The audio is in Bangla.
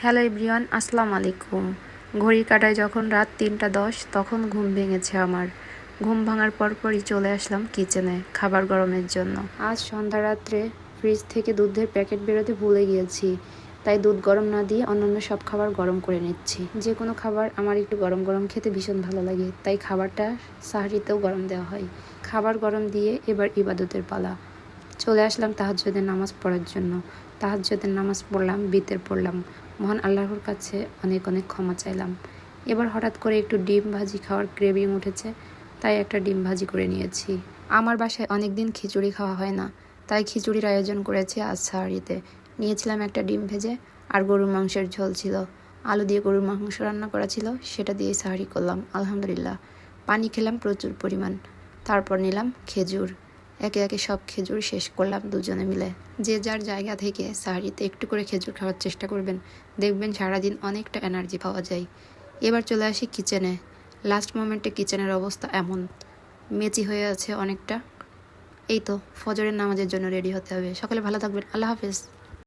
হ্যালো এভরিওয়ান, আসসালামু আলাইকুম। ঘড়ির কাঁটায় যখন রাত 3টা 10 তখন ঘুম ভেঙেছে আমার। ঘুম ভাঙার পরপরই চলে আসলাম কিচেনে খাবার গরমের জন্য। আজ সন্ধ্যা রাত্রে ফ্রিজ থেকে দুধের প্যাকেট বেরোতে ভুলে গিয়েছি, তাই দুধ গরম না দিয়ে অন্যান্য সব খাবার গরম করে নিচ্ছি। যে কোনো খাবার আমার একটু গরম গরম খেতে ভীষণ ভালো লাগে, তাই খাবারটা সাহরিতেও গরম দেওয়া হয়। খাবার গরম দিয়ে এবার ইবাদতের পালা। চলে আসলাম তাহাজ্জুদের নামাজ পড়ার জন্য। তাহাজ্জুদের নামাজ পড়লাম, বিতের পড়লাম। মহান আল্লাহর কাছে অনেক অনেক ক্ষমা চাইলাম। এবার হঠাৎ করে একটু ডিম ভাজি খাওয়ার ক্রেভিং উঠেছে, তাই একটা ডিম ভাজি করে নিয়েছি। আমার বাসায় অনেক দিন খিচুড়ি খাওয়া হয় না, তাই খিচুড়ির আয়োজন করেছি আজ সাহারিতে। নিয়েছিলাম একটা ডিম ভেজে, আর গরুর মাংসের ঝোল ছিল। আলু দিয়ে গরুর মাংস রান্না করা ছিল, সেটা দিয়েই সাহারি করলাম আলহামদুলিল্লাহ। পানি খেলাম প্রচুর পরিমাণ। তারপর নিলাম খেজুর। একে একে সব খেজুর শেষ করলাম দুজনে মিলে। যে যার জায়গা থেকে সাহারিতে একটু করে খেজুর খাওয়ার চেষ্টা করবেন, দেখবেন সারাদিন অনেকটা এনার্জি পাওয়া যায়। এবার চলে আসি কিচেনে। লাস্ট মোমেন্টে কিচেনের অবস্থা এমন, মেচি হয়ে আছে অনেকটা। এই তো ফজরের নামাজের জন্য রেডি হতে হবে। সকালে ভালো থাকবেন, আল্লাহ হাফেজ।